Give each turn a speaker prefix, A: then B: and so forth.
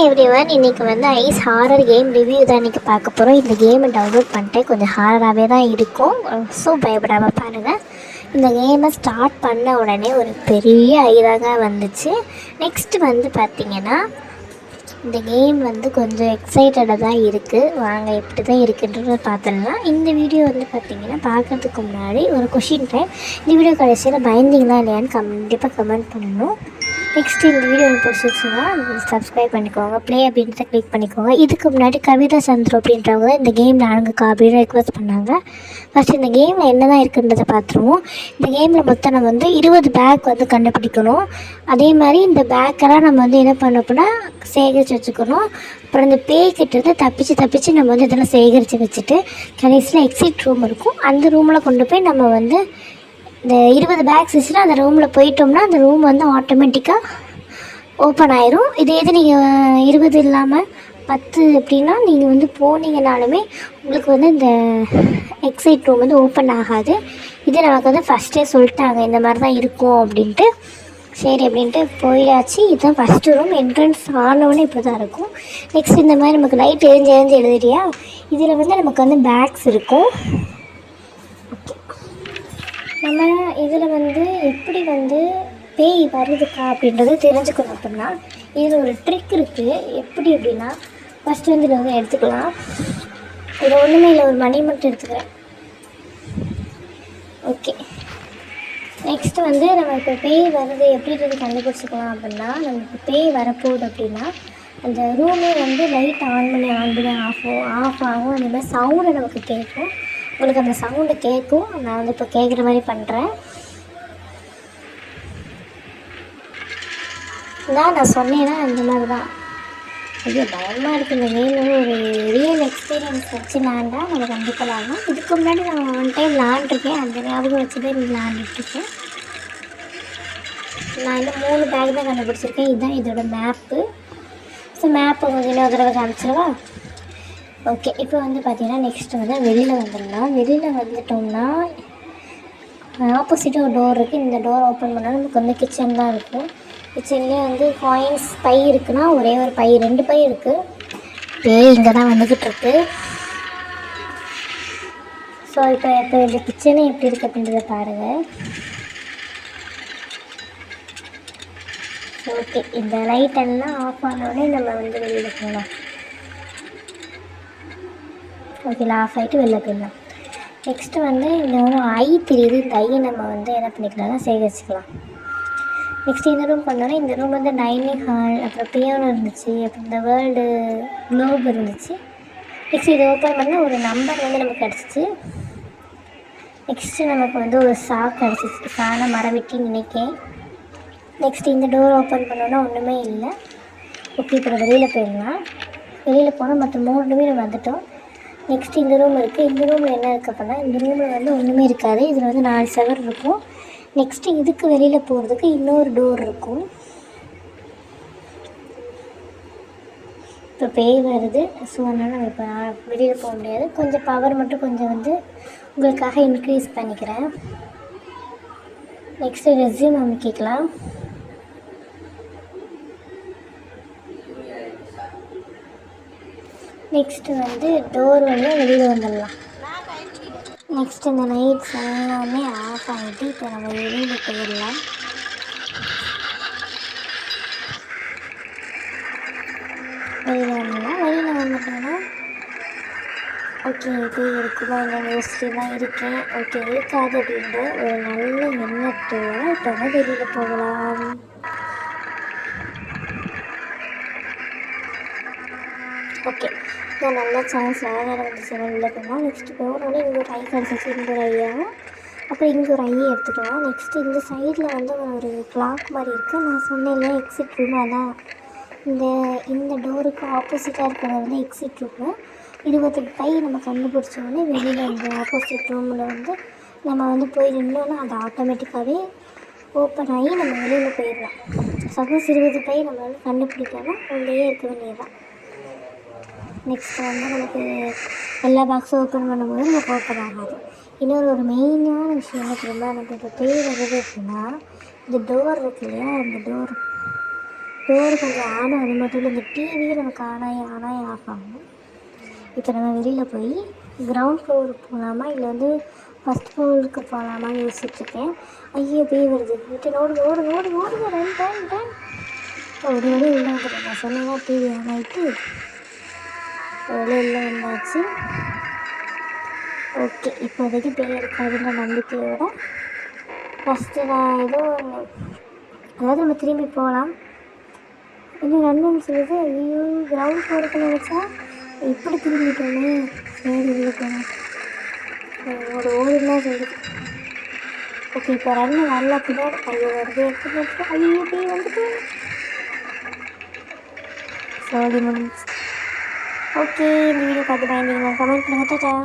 A: Everyone, இன்றைக்கி வந்து ice horror game review தான் இன்றைக்கி பார்க்க போகிறோம். இந்த கேமை டவுன்லோட் பண்ணிட்டு கொஞ்சம் ஹாரராகவே தான் இருக்கும். ஸோ பயப்படாமல் பாருங்கள். இந்த கேமை ஸ்டார்ட் பண்ண உடனே ஒரு பெரிய ஐராக வந்துச்சு. நெக்ஸ்ட்டு வந்து பார்த்திங்கன்னா இந்த கேம் வந்து கொஞ்சம் எக்ஸைட்டடாக தான் இருக்குது. வாங்க எப்படி தான் இருக்குன்றத பார்த்துடலாம். இந்த வீடியோ வந்து பார்த்திங்கன்னா பார்க்குறதுக்கு முன்னாடி ஒரு கொஷின் டைம். இந்த வீடியோ கடைசியில் பயந்தீங்களா இல்லையான்னு கண்டிப்பாக கமெண்ட் பண்ணணும். நெக்ஸ்ட்டு இந்த வீடியோ பிடிச்சிருச்சுன்னா சப்ஸ்கிரைப் பண்ணிக்கோங்க, ப்ளே அப்படின்றத கிளிக் பண்ணிக்கோங்க. இதுக்கு முன்னாடி கவிதா சந்துரு அப்படின்றவங்க தான் இந்த கேமில் அடங்குக்கா அப்படின்னு ரெக்வஸ்ட் பண்ணாங்க. ஃபஸ்ட் இந்த கேமில் என்ன தான் இருக்குன்றதை பார்த்துருவோம். இந்த கேமில் மொத்தம் நம்ம வந்து 20 பேக் வந்து கண்டுபிடிக்கணும். அதே மாதிரி இந்த பேக்கெல்லாம் நம்ம வந்து என்ன பண்ணோம்னா சேகரித்து வச்சுக்கணும். அப்புறம் இந்த பேய்கிட்ட தப்பிச்சு நம்ம வந்து இதெல்லாம் சேகரித்து வச்சுட்டு கடைசியில் எக்ஸிட் ரூம் இருக்கும். அந்த ரூமில் கொண்டு போய் நம்ம வந்து இந்த 20 பேக்ஸ் வச்சுட்டு அந்த ரூமில் போயிட்டோம்னா அந்த ரூம் வந்து ஆட்டோமேட்டிக்காக ஓப்பன் ஆயிரும். இதே இது நீங்கள் 20 இல்லாமல் 10 அப்படின்னா நீங்கள் வந்து போனீங்கனாலுமே உங்களுக்கு வந்து இந்த எக்ஸைட் ரூம் வந்து ஓப்பன் ஆகாது. இது நமக்கு வந்து ஃபஸ்ட்டே சொல்லிட்டாங்க இந்த மாதிரி தான் இருக்கும் அப்படின்ட்டு. சரி அப்படின்ட்டு போயாச்சு. இதுதான் ஃபஸ்ட்டு ரூம். என்ட்ரன்ஸ் ஆனவொன்னே இப்படி தான் இருக்கும். நெக்ஸ்ட் இந்த மாதிரி நமக்கு லைட் எரிஞ்சு எழுதுறியா, இதில் வந்து நமக்கு வந்து பேக்ஸ் இருக்கும். நம்ம இதில் வந்து எப்படி வந்து பேய் வருதுக்கா அப்படின்றது தெரிஞ்சுக்கணும். அப்படின்னா இதில் ஒரு ட்ரிக் இருக்குது. எப்படி அப்படின்னா ஃபஸ்ட்டு வந்து இதில் வந்து எடுத்துக்கலாம். இதில் ஒன்றுமே இல்லை, ஒரு மணி மட்டும் எடுத்துக்கிறேன். ஓகே, நெக்ஸ்ட்டு வந்து நம்ம இப்போ பேய் வருது எப்படின்றது கண்டுபிடிச்சிக்கலாம். அப்படின்னா நமக்கு பேய் வரப்போகுது அப்படின்னா அந்த ரூமே வந்து லைட் ஆன் பண்ணி ஆஃப் ஆகும். அந்த மாதிரி சவுண்டு நமக்கு கேட்கும். உங்களுக்கு அந்த சவுண்டு கேட்கும். நான் வந்து இப்போ கேட்குற மாதிரி பண்ணுறேன். நான் சொன்னேன்னா அந்த மாதிரி தான். ஐயோ பயமாக இருக்குது. இந்த கேம் வந்து ஒரு ரியல் எக்ஸ்பீரியன்ஸ் வச்சு விளாண்டா நம்ம கண்டிப்பாக விளாடலாம். இதுக்கு முன்னாடி நான் 1 டைம் விளாண்டுருக்கேன். அந்த ஞாபகம் வச்சு தான் விளாண்டுட்ருக்கேன். நான் இன்னும் 3 பேக் தான் கண்டுபிடிச்சிருக்கேன். இதுதான் இதோட மேப்பு. ஸோ மேப்பை கொஞ்சம் இன்னொரு தடவை காமிச்சிருவா. ஓகே, இப்போ வந்து பார்த்திங்கன்னா நெக்ஸ்ட்டு வந்து வெளியில் வந்துடலாம். வெளியில் வந்துட்டோம்னா ஆப்போசிட்டாக ஒரு டோர் இருக்குது. இந்த டோர் ஓப்பன் பண்ணால் நமக்கு வந்து கிச்சன் தான் இருக்கும். கிச்சன்லேயே வந்து காயின்ஸ் பை இருக்குன்னா ஒரே ஒரு பை, 2 பை இருக்குது. பேய் இங்கே தான் வந்துக்கிட்டு இருக்கு. ஸோ இப்போ இந்த கிச்சனே எப்படி இருக்குது அப்படின்றத பாருங்கள். ஓகே, இந்த லைட்டெல்லாம் ஆஃப் ஆனோடனே நம்ம வந்து வெளியில் போகலாம். ஓகே, ஆஃப் ஆகிட்டு வெளில போயிடலாம். நெக்ஸ்ட்டு வந்து இந்த ஒன்று ஐ தெரியுது. இந்த ஐயை நம்ம வந்து என்ன பண்ணிக்கலாம்னா சேகரிச்சிக்கலாம். நெக்ஸ்ட் இந்த ரூம் பண்ணோன்னா இந்த ரூம் வந்து டைனிங் ஹால், அப்புறம் பியானோ இருந்துச்சு, அப்புறம் இந்த வேர்ல்டு குளோப் இருந்துச்சு. நெக்ஸ்ட் இதை ஓப்பன் பண்ணால் ஒரு நம்பர் வந்து நமக்கு கிடச்சிச்சு. நெக்ஸ்ட்டு நமக்கு வந்து ஒரு கிடச்சிச்சு. சாண மரவெட்டி நினைக்கேன். நெக்ஸ்ட் இந்த டோர் ஓப்பன் பண்ணோன்னா ஒன்றுமே இல்லை. ஓகே, இப்போ வெளியில் போயிடலாம். வெளியில் போனால் மற்ற 3 ரூமே நம்ம வந்துட்டோம். நெக்ஸ்ட்டு இந்த ரூம் இருக்குது. இந்த ரூமில் என்ன இருக்குது அப்படின்னா இந்த ரூமில் வந்து ஒன்றுமே இருக்காது. இதில் வந்து 4 செவர் இருக்கும். நெக்ஸ்ட்டு இதுக்கு வெளியில் போகிறதுக்கு இன்னொரு டோர் இருக்கும். இப்போ பேய் வருது. ஸோ அதனால் நம்ம இப்போ வெளியில் போக முடியாது. கொஞ்சம் பவர் மட்டும் கொஞ்சம் வந்து உங்களுக்காக இன்க்ரீஸ் பண்ணிக்கிறேன். நெக்ஸ்ட்டு ரெஸ்யூம் அமைக்கலாம். நெக்ஸ்ட்டு வந்து டோர் வந்து வெளியில் வந்துடலாம். நெக்ஸ்ட் இந்த லைட்ஸ் எல்லாமே ஆஃப் ஆகிட்டு இப்போ நம்ம வெளியில் போயிடலாம். வெளியில் வந்துட்டோம்னா ஓகே பேய் இருக்குமா என்னென்னு யோசிச்சுட்டு தான் இருக்கேன். ஓகே, இருக்காது அப்படின்ற ஒரு நல்ல எண்ணத்தோடு இப்போ வந்து வெளியில் போகலாம். ஓகே, இதான் நல்ல சான்ஸ் நேரம் வந்துச்சு வெளியில் போனால். நெக்ஸ்ட்டு போனோடனே இங்கே ஒரு ஐ கிடச்சிச்சு. இங்கே ஒரு ஐயாவும் அப்புறம் இங்கே ஒரு ஐயை எடுத்துக்கலாம். நெக்ஸ்ட்டு இந்த சைடில் வந்து ஒரு கிளாக் மாதிரி இருக்குது. நான் சொன்னேன்ல எக்ஸிட் ரூம், அதான் இந்த டோருக்கு ஆப்போசிட்டாக இருக்கிறது வந்து எக்ஸிட் ரூமு. 20 பை நம்ம கண்டுபிடிச்சோடனே வெளியில் இந்த ஆப்போசிட் ரூமில் வந்து நம்ம வந்து போய் நின்னோன்னா அது ஆட்டோமேட்டிக்காகவே ஓப்பன் ஆகி நம்ம வெளியில் போயிடலாம். சப்போஸ் 20 பை நம்ம வந்து கண்டுபிடிக்கோன்னா உள்ளேயே இருக்க வேண்டியதுதான். நெக்ஸ்ட் வந்து நமக்கு எல்லா பாக்ஸும் ஓப்பன் பண்ணும்போது நமக்கு ஓப்பன் ஆகாது. இன்னொரு மெயினான விஷயம் என்ன தெரியுமா, நமக்கு இப்போ பேய் வருது அப்படின்னா இந்த டோர் இருக்கு இல்லையா, அந்த டோர் டோர் கொஞ்சம் ஆனும், அது மட்டும் இல்லை இந்த டிவியும் நமக்கு ஆனாய் ஆஃப் ஆகும். இப்போ நம்ம வெளியில் போய் கிரவுண்ட் ஃப்ளோருக்கு போகலாமா இல்லை வந்து ஃபஸ்ட் ஃப்ளோருக்கு போகலாமான்னு யோசிச்சுட்ருக்கேன். ஐயோ பேய் வருது, வீட்டு ஓடுங்க ரன் ரன் ரன். ஒரு வழி உள்ளே வந்துட்டேன். நான் சொன்னேன்னா டிவி ஆன் ஆகிட்டு ஒரு வழி உள்ளே வந்தாச்சு. ஓகே, இப்போதைக்கு பேய் இருக்காதுன்ற நம்பிக்கையோட ஃபஸ்ட்டு நான் ஏதோ அதாவது நம்ம திரும்பி போகலாம். இன்னும் ரன்னு சொல்லுது. ஐயோ கிரவுண்ட் ஃப்ளோருக்கு நினச்சா எப்படி திரும்பிட்டோன்னு. சரி இல்லை போகணும், ஒரு ஓடுலாம் சொல்லுது. ஓகே, இப்போ ரன்னு வரல, பின்னாடி ஐயோ வருது, எப்படி ஐயோ பேய் வந்துட்டு. சோடி முடிஞ்சு. ஓகே, இந்த வீடியோ பார்த்து பயந்தீங்கன்னா கமெண்ட் பண்ணுங்கள். டாடா.